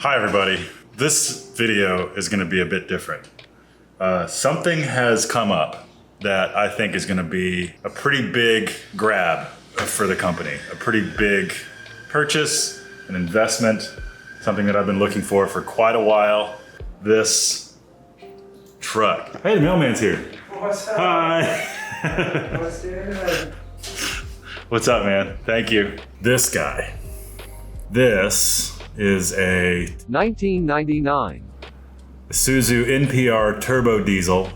Hi everybody. This video is going to be a bit different. Something has come up that I think is going to be a pretty big grab for the company. A pretty big purchase, an investment, something that I've been looking for quite a while. This truck. Hey, the mailman's here. What's up? Hi. What's good? What's up, man? Thank you. This guy. This is a 1999 Isuzu NPR turbo diesel,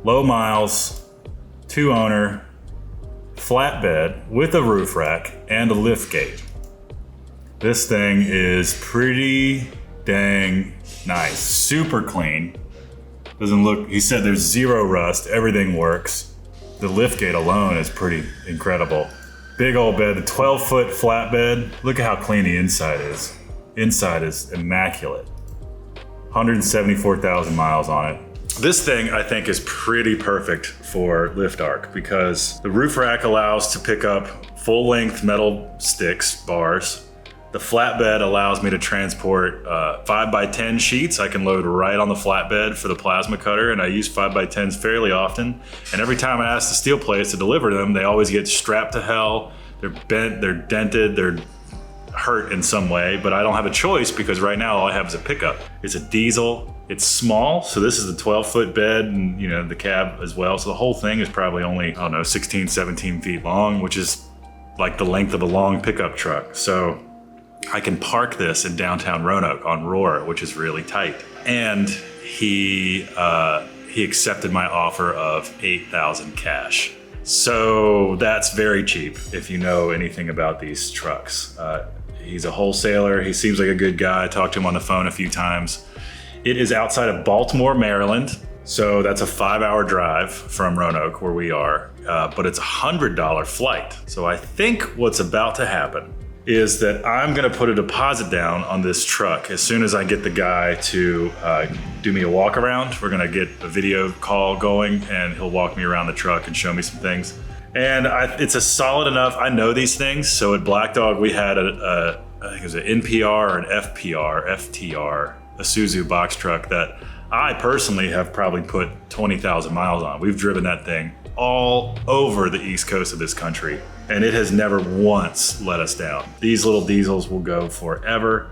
low miles, 2-owner, flatbed with a roof rack and a lift gate. This thing is pretty dang nice, super clean. Doesn't look, he said there's zero rust, everything works. The lift gate alone is pretty incredible. Big old bed, the 12-foot flatbed. Look at how clean the inside is. Inside is immaculate. 174,000 miles on it. This thing I think is pretty perfect for lift arc because the roof rack allows to pick up full length metal sticks, bars. The flatbed allows me to transport 5x10 sheets. I can load right on the flatbed for the plasma cutter, and I use 5x10s fairly often. And every time I ask the steel place to deliver them, they always get strapped to hell. They're bent, they're dented, they're hurt in some way, but I don't have a choice because right now all I have is a pickup. It's a diesel, it's small, so this is the 12-foot bed and the cab as well. So the whole thing is probably only, 16, 17 feet long, which is like the length of a long pickup truck. So I can park this in downtown Roanoke on Roar, which is really tight. And he accepted my offer of $8,000 cash. So that's very cheap if you know anything about these trucks. He's a wholesaler. He seems like a good guy. I talked to him on the phone a few times. It is outside of Baltimore, Maryland. So that's a 5-hour drive from Roanoke where we are, but it's a $100 flight. So I think what's about to happen is that I'm gonna put a deposit down on this truck as soon as I get the guy to do me a walk around. We're gonna get a video call going and he'll walk me around the truck and show me some things. And it's a solid enough, I know these things. So at Black Dog, we had I think it was an NPR or an FTR, a Isuzu box truck that I personally have probably put 20,000 miles on. We've driven that thing all over the East Coast of this country, and it has never once let us down. These little diesels will go forever,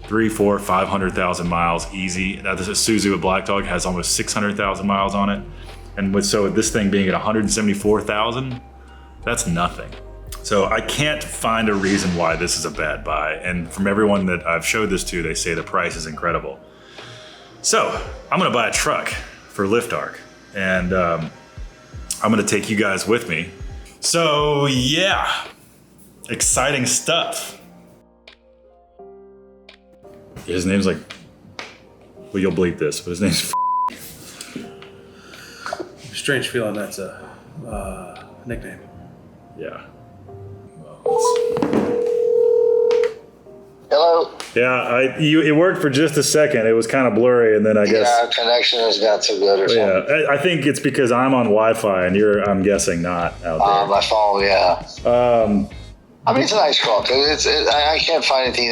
300, 400, 500,000 miles easy. Now this Isuzu at Black Dog has almost 600,000 miles on it. And with this thing being at 174,000, that's nothing. So I can't find a reason why this is a bad buy. And from everyone that I've showed this to, they say the price is incredible. So I'm gonna buy a truck for lift arc, and I'm gonna take you guys with me. So yeah, exciting stuff. His name's well, you'll bleep this, but his name's Strange feeling that's a nickname. yeah. Hello? Yeah, it worked for just a second. It was kind of blurry, and then I guess. Yeah, our connection is not too good or something. Yeah, I think it's because I'm on Wi-Fi and you're, I'm guessing, not out there. My phone, yeah. I mean, it's a nice truck. I can't find anything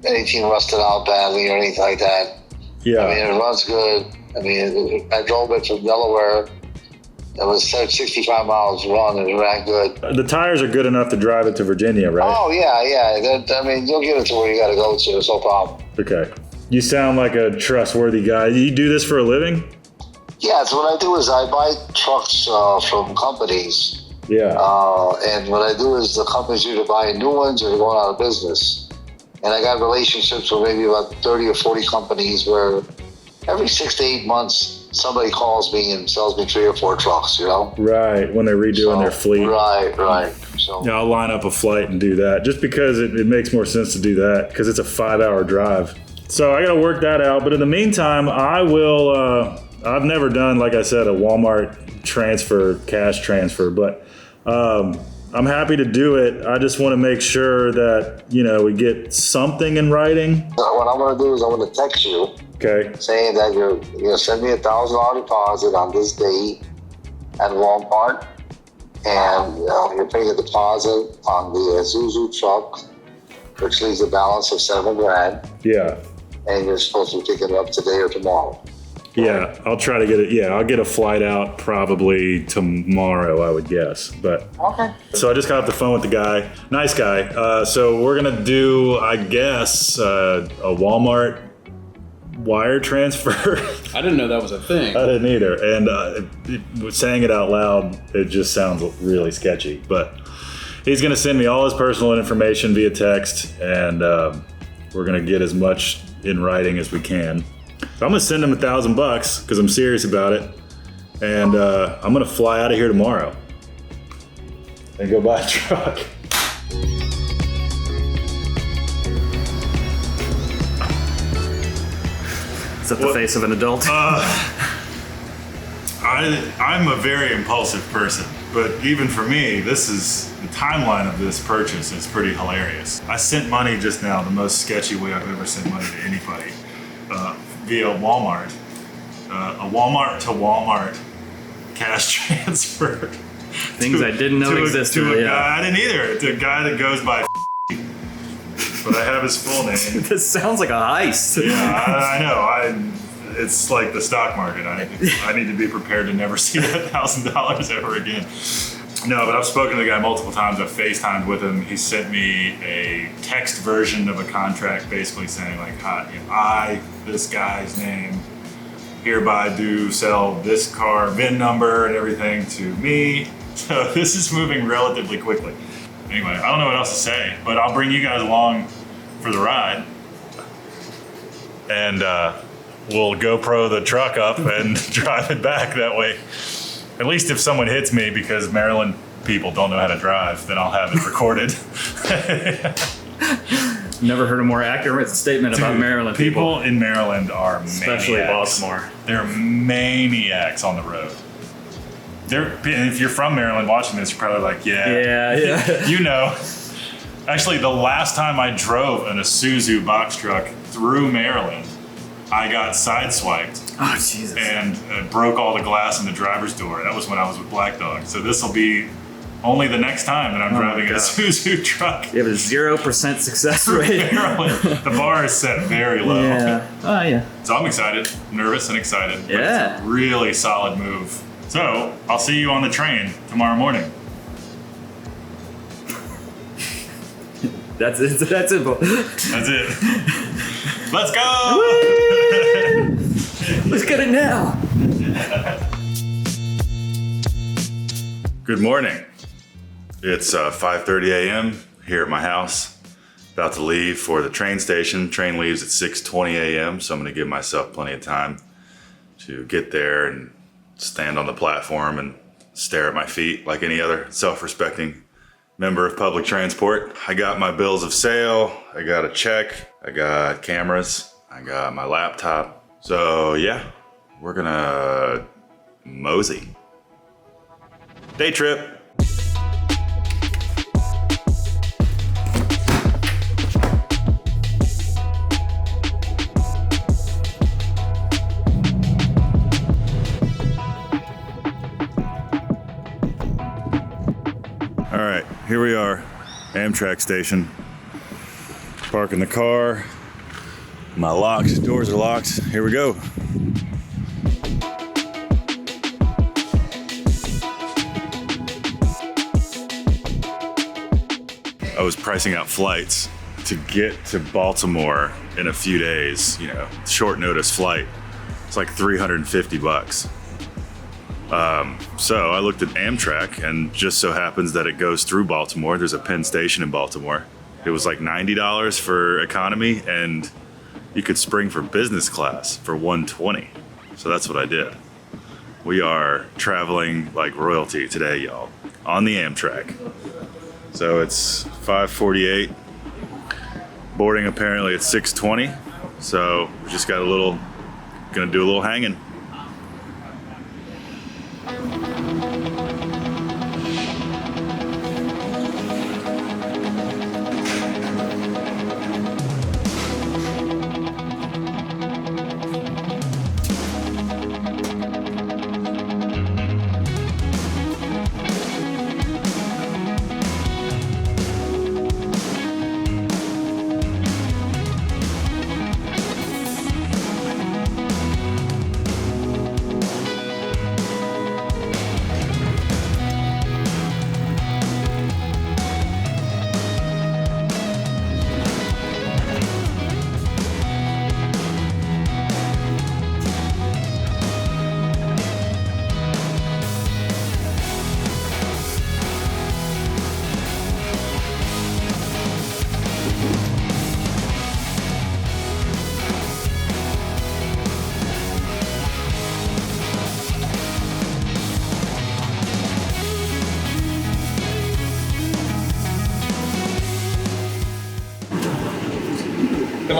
anything rusted out badly or anything like that. Yeah. I mean, it runs good. I mean, I drove it from Delaware. It was 65 miles run and it ran good. The tires are good enough to drive it to Virginia, right? Oh, yeah. I mean, you'll get it to where you got to go to. It's no problem. Okay. You sound like a trustworthy guy. You do this for a living? Yeah, so what I do is I buy trucks from companies. Yeah. And what I do is the companies either buying new ones or they're going out of business. And I got relationships with maybe about 30 or 40 companies where every 6 to 8 months, somebody calls me and sells me 3 or 4 trucks, Right, when they're redoing their fleet. Right. So Yeah, I'll line up a flight and do that just because it makes more sense to do that because it's a 5-hour drive. So I got to work that out. But in the meantime, I will, I've never done, like I said, a Walmart cash transfer, but I'm happy to do it. I just want to make sure that, we get something in writing. what I'm going to do is I'm going to text you. Okay. Saying that you're going to send me a $1,000 deposit on this date at Walmart, and you're paying a deposit on the Isuzu truck, which leaves a balance of $7,000. Yeah. and you're supposed to be picking it up today or tomorrow. Yeah, I'll try to get it. Yeah, I'll get a flight out probably tomorrow, I would guess. But Okay. so I just got off the phone with the guy. Nice guy. So we're gonna do, I guess, a Walmart wire transfer. I didn't know that was a thing. I didn't either. And saying it out loud, it just sounds really sketchy. But he's gonna send me all his personal information via text, and we're gonna get as much in writing as we can. So I'm gonna send him $1,000 because I'm serious about it, and I'm gonna fly out of here tomorrow and go buy a truck. Is that the face of an adult? I'm a very impulsive person, but even for me, the timeline of this purchase is pretty hilarious. I sent money just now, the most sketchy way I've ever sent money to anybody, via Walmart. A Walmart to Walmart cash transfer. Things I didn't know existed. To a guy, I didn't either. To a guy that goes by but I have his full name. This sounds like a heist. Yeah, I know. It's like the stock market. I need to be prepared to never see that $1,000 ever again. No, but I've spoken to the guy multiple times. I've FaceTimed with him. He sent me a text version of a contract basically saying like, I, this guy's name, hereby do sell this car VIN number and everything to me. So this is moving relatively quickly. Anyway, I don't know what else to say, but I'll bring you guys along for the ride. And we'll GoPro the truck up and drive it back that way. At least if someone hits me because Maryland people don't know how to drive, then I'll have it recorded. Never heard a more accurate statement about Maryland people in Maryland are especially maniacs. Baltimore. They're maniacs on the road. If you're from Maryland watching this, you're probably like, yeah. You know. Actually, the last time I drove an Isuzu box truck through Maryland, I got sideswiped. Oh, Jesus. And broke all the glass in the driver's door. That was when I was with Black Dog. So this will be only the next time that I'm driving a Isuzu truck. You have a 0% success rate. Maryland. The bar is set very low. Yeah. Oh, yeah. So I'm excited, nervous and excited. But Yeah. it's a really solid move. So I'll see you on the train tomorrow morning. That's it. That's it. That's it. Let's go! Let's get it now. Good morning. It's 5:30 a.m. here at my house. About to leave for the train station. Train leaves at 6:20 a.m. So I'm going to give myself plenty of time to get there and stand on the platform and stare at my feet like any other self-respecting member of public transport. I got my bills of sale, I got a check, I got cameras, I got my laptop. So yeah, we're gonna mosey. Day trip. All right, here we are, Amtrak station. Parking the car. My doors are locked. Here we go. I was pricing out flights to get to Baltimore in a few days, short notice flight. It's like $350. So I looked at Amtrak, and just so happens that it goes through Baltimore. There's a Penn Station in Baltimore. It was like $90 for economy, and you could spring for business class for $120. So that's what I did. We are traveling like royalty today, y'all, on the Amtrak. So it's 5:48. Boarding apparently at 6:20. So we just got gonna do a little hanging.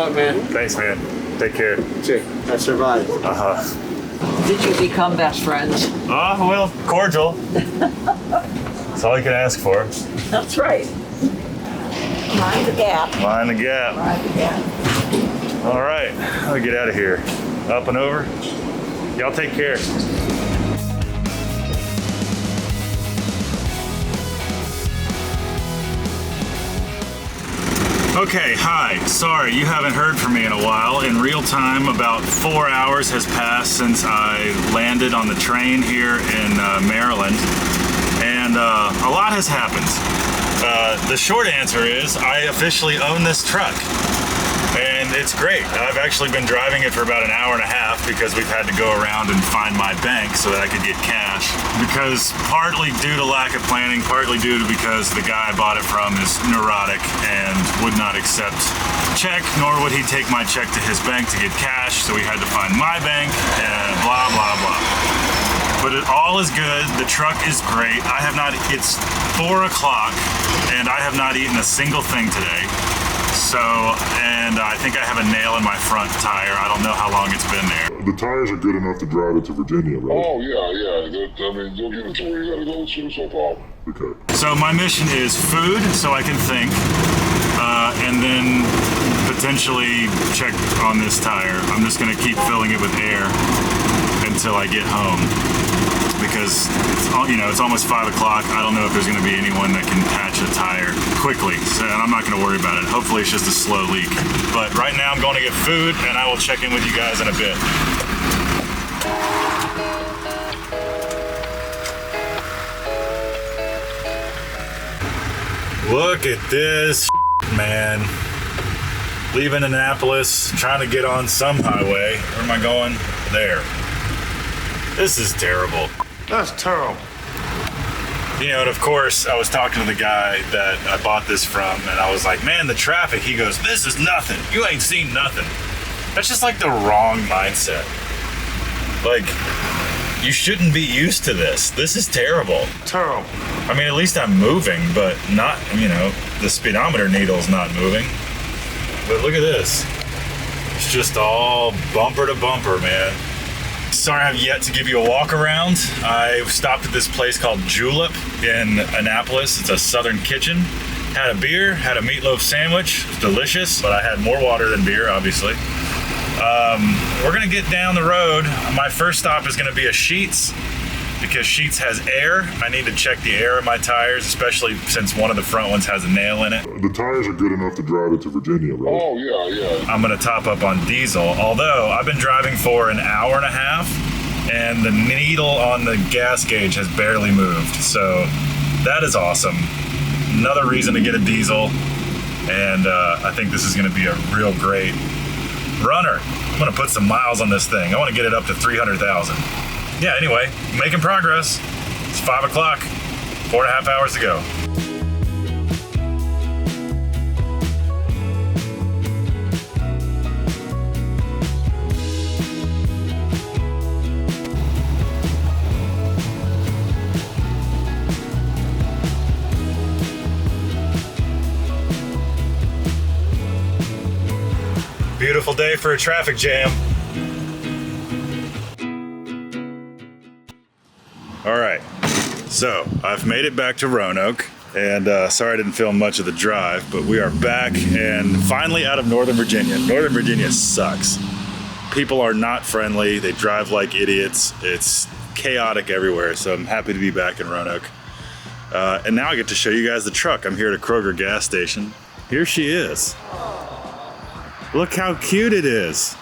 luck, man. Thanks, man. Take care. Check. I survived. Did you become best friends? Well, cordial. That's all you can ask for. That's right. Mind the gap. Mind the gap. Mind the gap. All right, I'll get out of here. Up and over. Y'all take care. Okay, hi. Sorry, you haven't heard from me in a while. In real time, about 4 hours has passed since I landed on the train here in Maryland, and a lot has happened. The short answer is I officially own this truck, and it's great. I've actually been driving it for about an hour and a half because we've had to go around and find my bank so that I could get cash. Because partly due to lack of planning, partly due to because the guy I bought it from is neurotic and would not accept check, nor would he take my check to his bank to get cash, so we had to find my bank and blah, blah, blah. But it all is good. The truck is great. It's 4 o'clock and I have not eaten a single thing today. So, and I think I have a nail in my front tire. I don't know how long it's been there. The tires are good enough to drive it to Virginia, right? Oh, yeah. I mean, you'll get it to where you gotta go to, so problem. Okay. So my mission is food, so I can think, and then potentially check on this tire. I'm just gonna keep filling it with air until I get home, because it's almost 5 o'clock. I don't know if there's gonna be anyone that can patch a tire quickly, so I'm not gonna worry about it. Hopefully it's just a slow leak. But right now I'm going to get food, and I will check in with you guys in a bit. Look at this, man. Leaving Annapolis, trying to get on some highway. Where am I going? There. This is terrible. That's terrible. And of course, I was talking to the guy that I bought this from, and I was like, man, the traffic. He goes, this is nothing. You ain't seen nothing. That's just like the wrong mindset. Like, you shouldn't be used to this. This is terrible. Terrible. I mean, at least I'm moving, but not, the speedometer needle's not moving. But look at this. It's just all bumper to bumper, man. Sorry I have yet to give you a walk around. I stopped at this place called Julep in Annapolis. It's a southern kitchen. Had a beer, had a meatloaf sandwich. It was delicious, but I had more water than beer, obviously. We're gonna get down the road. My first stop is gonna be a Sheetz, because Sheetz has air. I need to check the air in my tires, especially since one of the front ones has a nail in it. The tires are good enough to drive it to Virginia, right? Oh, yeah. I'm gonna top up on diesel, although I've been driving for an hour and a half and the needle on the gas gauge has barely moved. So that is awesome. Another reason to get a diesel, and I think this is gonna be a real great runner. I'm gonna put some miles on this thing. I wanna get it up to 300,000. Yeah, anyway, making progress. It's 5 o'clock, 4.5 hours to go. Beautiful day for a traffic jam. All right, so I've made it back to Roanoke, and sorry I didn't film much of the drive, but we are back and finally out of Northern Virginia. Northern Virginia sucks. People are not friendly. They drive like idiots. It's chaotic everywhere, so I'm happy to be back in Roanoke. And now I get to show you guys the truck. I'm here at a Kroger gas station. Here she is. Look how cute it is.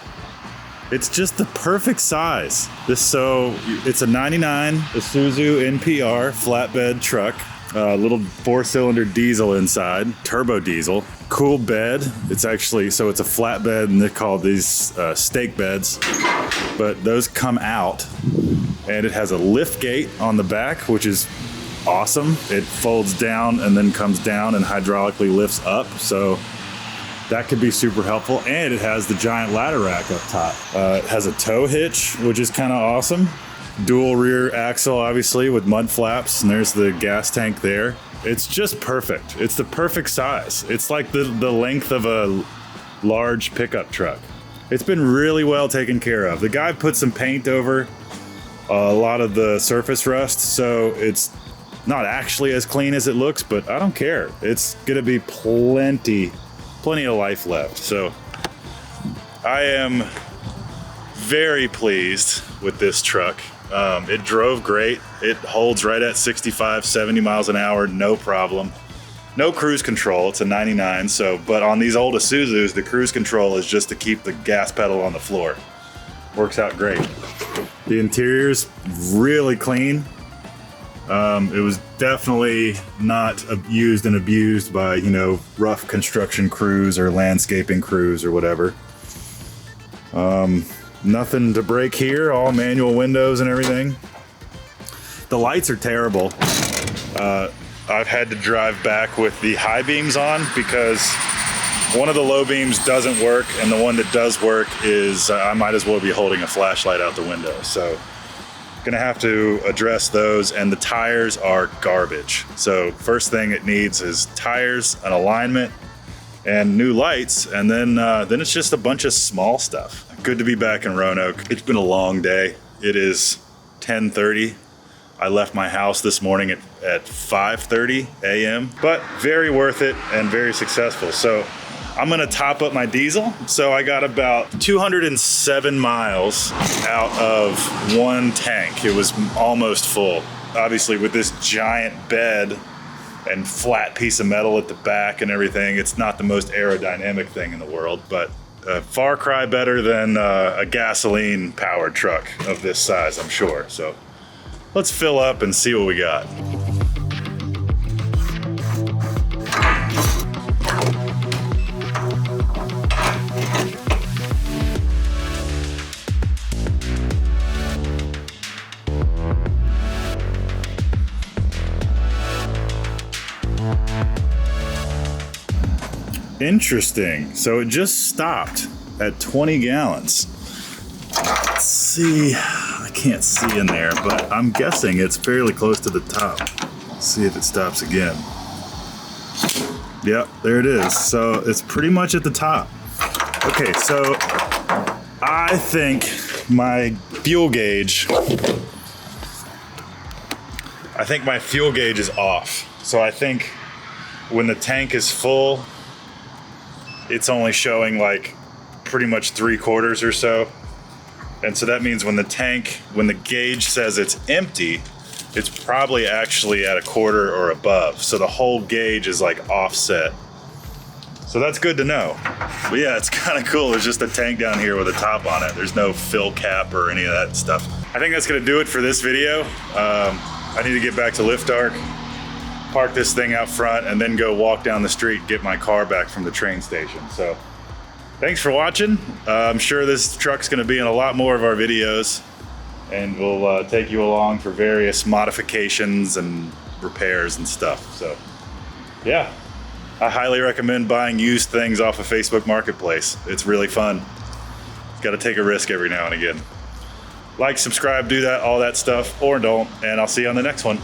It's just the perfect size. It's a 99 Isuzu NPR flatbed truck. Little 4-cylinder diesel inside, turbo diesel. Cool bed. It's a flatbed, and they call these stake beds. But those come out, and it has a lift gate on the back, which is awesome. It folds down and then comes down and hydraulically lifts up. So that could be super helpful, and it has the giant ladder rack up top. It has a tow hitch, which is kind of awesome. Dual rear axle, obviously, with mud flaps, and there's the gas tank there. It's just perfect. It's the perfect size. It's like the length of a large pickup truck. It's been really well taken care of. The guy put some paint over a lot of the surface rust, so it's not actually as clean as it looks, but I don't care. It's gonna be plenty of life left. So I am very pleased with this truck. It drove great. It holds right at 65, 70 miles an hour, no problem. No cruise control, it's a 99, but on these old Isuzus, the cruise control is just to keep the gas pedal on the floor. Works out great. The interior's really clean. It was definitely not used and abused by, rough construction crews or landscaping crews or whatever. Nothing to break here, all manual windows and everything. The lights are terrible. I've had to drive back with the high beams on because one of the low beams doesn't work, and the one that does work is I might as well be holding a flashlight out the window. So gonna have to address those, and the tires are garbage. So first thing it needs is tires, an alignment, and new lights, and then it's just a bunch of small stuff. Good to be back in Roanoke. It's been a long day. It is 10:30. I left my house this morning at 5:30 a.m., but very worth it and very successful. So I'm gonna top up my diesel. So I got about 207 miles out of one tank. It was almost full. Obviously with this giant bed and flat piece of metal at the back and everything, it's not the most aerodynamic thing in the world, but a far cry better than a gasoline powered truck of this size, I'm sure. So let's fill up and see what we got. Interesting. So it just stopped at 20 gallons. Let's see. I can't see in there, but I'm guessing it's fairly close to the top. Let's see if it stops again. Yep, there it is. So it's pretty much at the top. Okay, so I think my fuel gauge is off. So I think when the tank is full, it's only showing like pretty much 3/4 or so. And so that means when the gauge says it's empty, it's probably actually at 1/4 or above. So the whole gauge is like offset. So that's good to know. But yeah, it's kind of cool. There's just a tank down here with a top on it. There's no fill cap or any of that stuff. I think that's gonna do it for this video. I need to get back to Lift Arc, park this thing out front, and then go walk down the street and get my car back from the train station. So thanks for watching. I'm sure this truck's gonna be in a lot more of our videos, and we'll take you along for various modifications and repairs and stuff. So yeah, I highly recommend buying used things off of Facebook Marketplace. It's really fun. Gotta take a risk every now and again. Like, subscribe, do that, all that stuff, or don't, and I'll see you on the next one.